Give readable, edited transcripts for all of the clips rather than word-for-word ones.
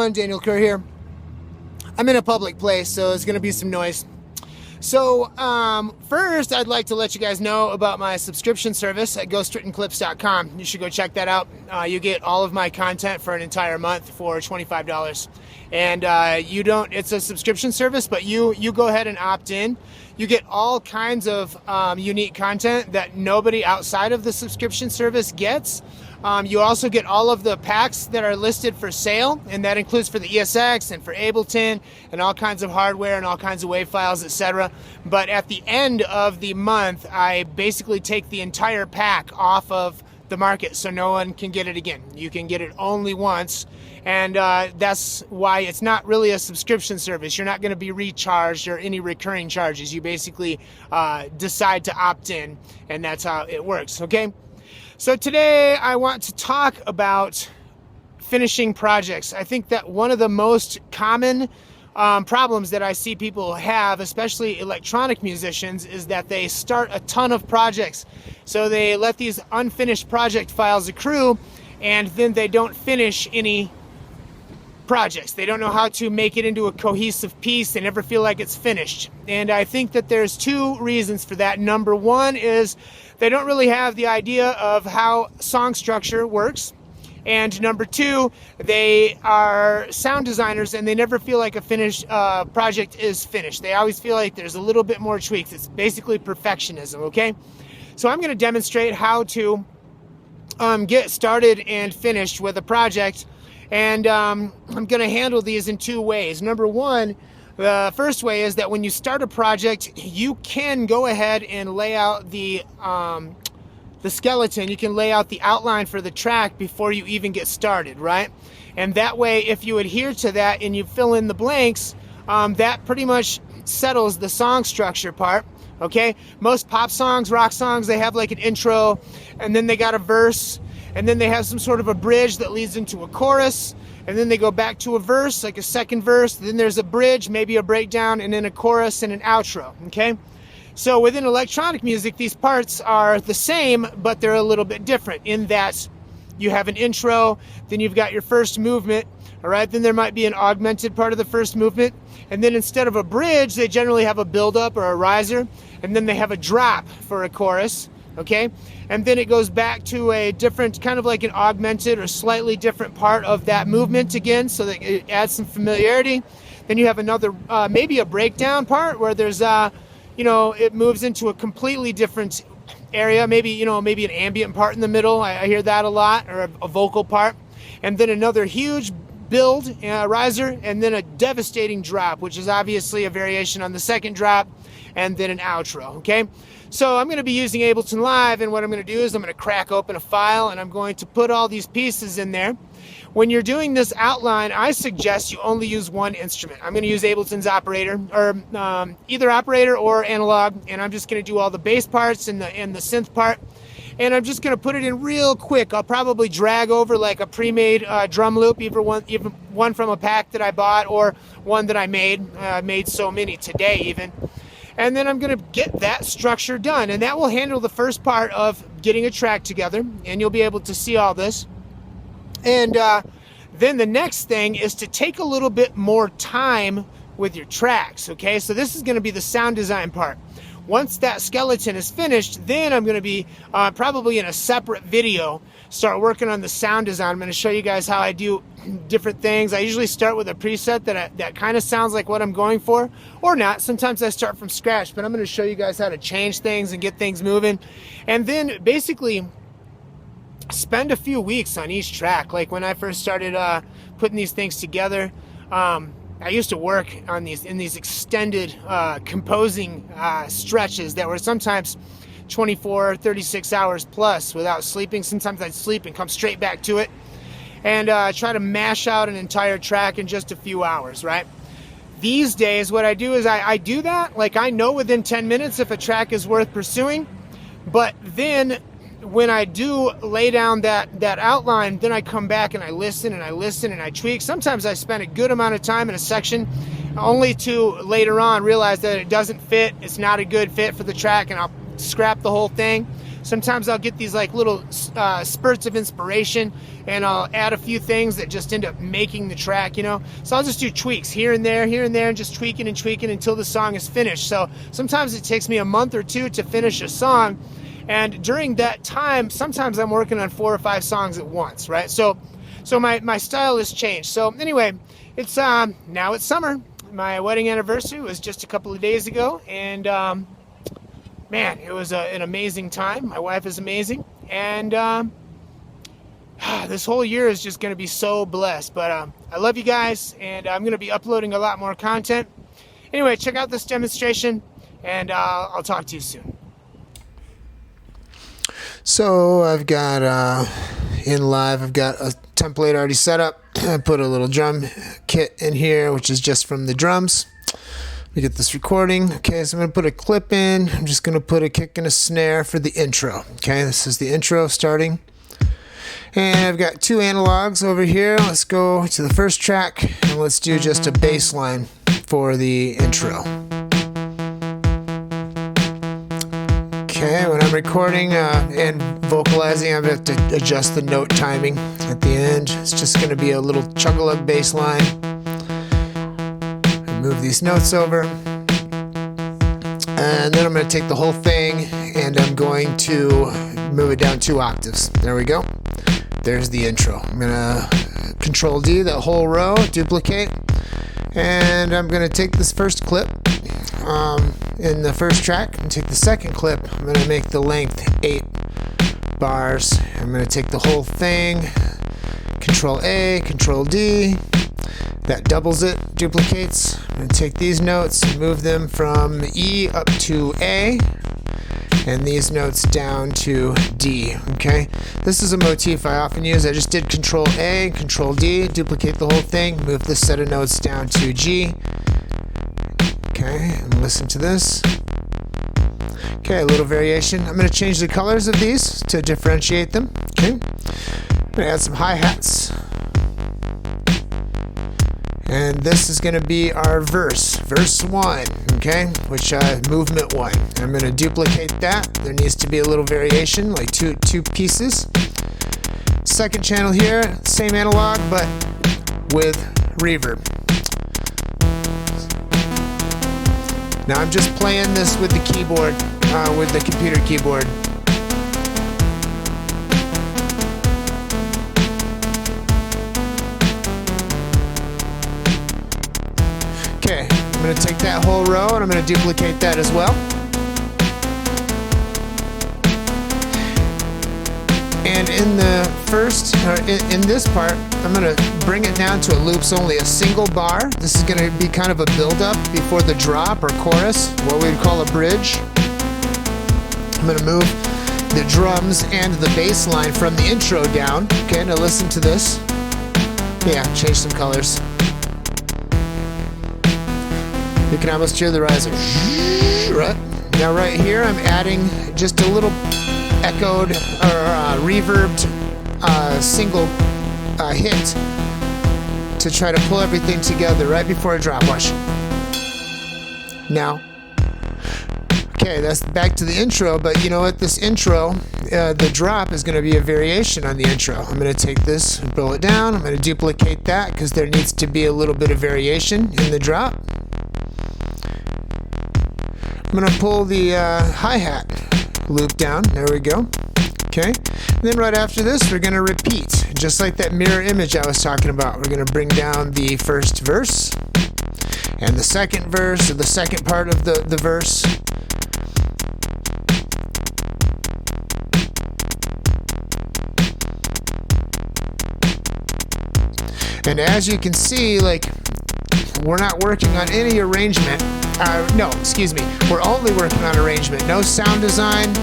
everyone, Daniel Kerr here. I'm in a public place, so there's going to be some noise. So first, I'd like to let you guys know about my subscription service at ghostwrittenclips.com. You should go check that out. You get all of my content for an entire month for $25. And it's a subscription service, but you go ahead and opt in. You get all kinds of unique content that nobody outside of the subscription service gets. You also get all of the packs that are listed for sale, and that includes for the ESX and for Ableton and all kinds of hardware and all kinds of WAV files, etc. But at the end of the month, I basically take the entire pack off of the market so no one can get it again. You can get it only once, and that's why it's not really a subscription service. You're not going to be recharged or any recurring charges. You basically decide to opt in, and that's how it works, okay? So today I want to talk about finishing projects. I think that one of the most common problems that I see people have, especially electronic musicians, is that they start a ton of projects. So they let these unfinished project files accrue, and then they don't finish any projects. They don't know how to make it into a cohesive piece. They never feel like it's finished. And I think that there's two reasons for that. Number one is they don't really have the idea of how song structure works. And number two, they are sound designers and they never feel like a finished project is finished. They always feel like there's a little bit more tweaks. It's basically perfectionism, okay? So I'm going to demonstrate how to get started and finished with a project. And I'm going to handle these in two ways. Number one, the first way is that when you start a project, you can go ahead and lay out the skeleton. You can lay out the outline for the track before you even get started, right? And that way, if you adhere to that and you fill in the blanks, that pretty much settles the song structure part, okay? Most pop songs, rock songs, they have like an intro, and then they got a verse, and then they have some sort of a bridge that leads into a chorus, and then they go back to a verse, like a second verse, then there's a bridge, maybe a breakdown, and then a chorus and an outro, okay? So within electronic music, these parts are the same, but they're a little bit different in that you have an intro, then you've got your first movement, all right? Then there might be an augmented part of the first movement, and then instead of a bridge, they generally have a build-up or a riser, and then they have a drop for a chorus, okay? And then it goes back to a different, kind of like an augmented or slightly different part of that movement again, so that it adds some familiarity. Then you have another, maybe a breakdown part where there's, it moves into a completely different area, maybe an ambient part in the middle. I hear that a lot, or a vocal part. And then another huge build, riser, and then a devastating drop, which is obviously a variation on the second drop, and then an outro, okay? So I'm going to be using Ableton Live, and what I'm going to do is I'm going to crack open a file, and I'm going to put all these pieces in there. When you're doing this outline, I suggest you only use one instrument. I'm going to use Ableton's operator, or either operator or analog, and I'm just going to do all the bass parts and the synth part, and I'm just going to put it in real quick. I'll probably drag over like a pre-made drum loop, even one from a pack that I bought or one that I made. I made so many today even. And then I'm going to get that structure done, and that will handle the first part of getting a track together, and you'll be able to see all this. And then the next thing is to take a little bit more time with your tracks, okay? So this is going to be the sound design part. Once that skeleton is finished, then I'm going to be probably in a separate video start working on the sound design. I'm going to show you guys how I do different things. I usually start with a preset that kind of sounds like what I'm going for, or not. Sometimes I start from scratch, but I'm going to show you guys how to change things and get things moving. And then basically spend a few weeks on each track. Like when I first started putting these things together, I used to work on these extended composing stretches that were sometimes 24, 36 hours plus without sleeping. Sometimes I'd sleep and come straight back to it and try to mash out an entire track in just a few hours, right? These days, what I do is I do that. Like I know within 10 minutes if a track is worth pursuing, but then when I do lay down that outline, then I come back and I listen and I tweak. Sometimes I spend a good amount of time in a section only to later on realize that it doesn't fit. It's not a good fit for the track, and I'll scrap the whole thing. sometimes I'll get these like little spurts of inspiration, and I'll add a few things that just end up making the track, you know. So I'll just do tweaks here and there, and just tweaking and tweaking until the song is finished. So sometimes it takes me a month or two to finish a song, and during that time, sometimes I'm working on 4 or 5 songs at once, right? So my style has changed. So anyway, it's now it's summer. My wedding anniversary was just a couple of days ago, and man, it was an amazing time. My wife is amazing, and this whole year is just going to be so blessed. But I love you guys, and I'm going to be uploading a lot more content. Anyway, check out this demonstration, and I'll talk to you soon. So I've got in live, I've got a template already set up. I put a little drum kit in here, which is just from the drums. We get this recording. Okay, so I'm going to put a clip in. I'm just going to put a kick and a snare for the intro. Okay, this is the intro starting. And I've got 2 analogs over here. Let's go to the first track, and let's do just a bass line for the intro. Okay, when I'm recording and vocalizing, I have to adjust the note timing at the end. It's just going to be a little chug-a-lug bass line. Move these notes over, and then I'm going to take the whole thing and I'm going to move it down 2 octaves. There we go. There's the intro. I'm going to Control D, that whole row, duplicate, and I'm going to take this first clip in the first track and take the second clip. I'm going to make the length 8 bars. I'm going to take the whole thing, Control A, Control D. That doubles it, duplicates. I'm going to take these notes and move them from E up to A, and these notes down to D. Okay, this is a motif I often use. I just did Control A, Control D, duplicate the whole thing, move this set of notes down to G. Okay, and listen to this. Okay, a little variation. I'm going to change the colors of these to differentiate them. Okay, I'm going to add some hi-hats. And this is going to be our verse 1, okay, which movement 1. I'm going to duplicate that. There needs to be a little variation, like two pieces. Second channel here, same analog, but with reverb. Now I'm just playing this with the keyboard, with the computer keyboard. Okay, I'm going to take that whole row and I'm going to duplicate that as well. And in the first, or in this part, I'm going to bring it down to a loops only, a single bar. This is going to be kind of a build-up before the drop or chorus, what we'd call a bridge. I'm going to move the drums and the bass line from the intro down. Okay, now listen to this. Yeah, change some colors. You can almost hear the riser. Right? Now right here I'm adding just a little echoed or reverbed single hit to try to pull everything together right before a drop. Watch. Now. Okay, that's back to the intro, but you know what? This intro, the drop is going to be a variation on the intro. I'm going to take this and pull it down. I'm going to duplicate that because there needs to be a little bit of variation in the drop. I'm going to pull the hi-hat loop down. There we go. Okay. And then right after this, we're going to repeat. Just like that mirror image I was talking about. We're going to bring down the first verse and the second verse, or the second part of the verse. And as you can see, like, we're not working on any arrangement. No, excuse me. We're only working on arrangement. No sound design.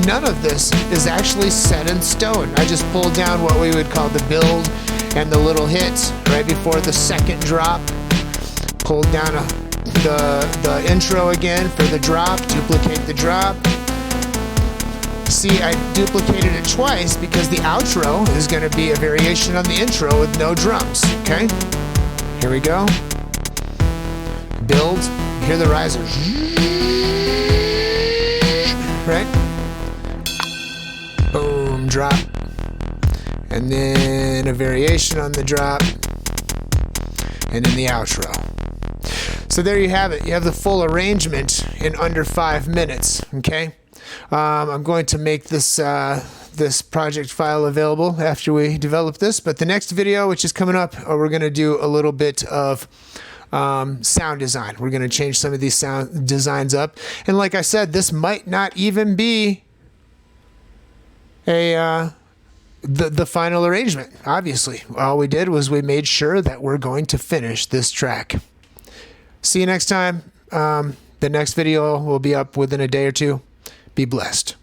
None of this is actually set in stone. I just pulled down what we would call the build and the little hits right before the second drop. Pulled down the intro again for the drop. Duplicate the drop. See, I duplicated it twice because the outro is going to be a variation on the intro with no drums. Okay? Here we go. Build. Hear the riser. Right? drop, and then a variation on the drop, and then the outro. So there you have it. You have the full arrangement in under 5 minutes. Okay, I'm going to make this this project file available after we develop this. But the next video, which is coming up, we're going to do a little bit of sound design. We're going to change some of these sound designs up. And like I said, this might not even be a the final arrangement. Obviously, all we did was we made sure that we're going to finish this track. See you next time. The next video will be up within a day or two. Be blessed.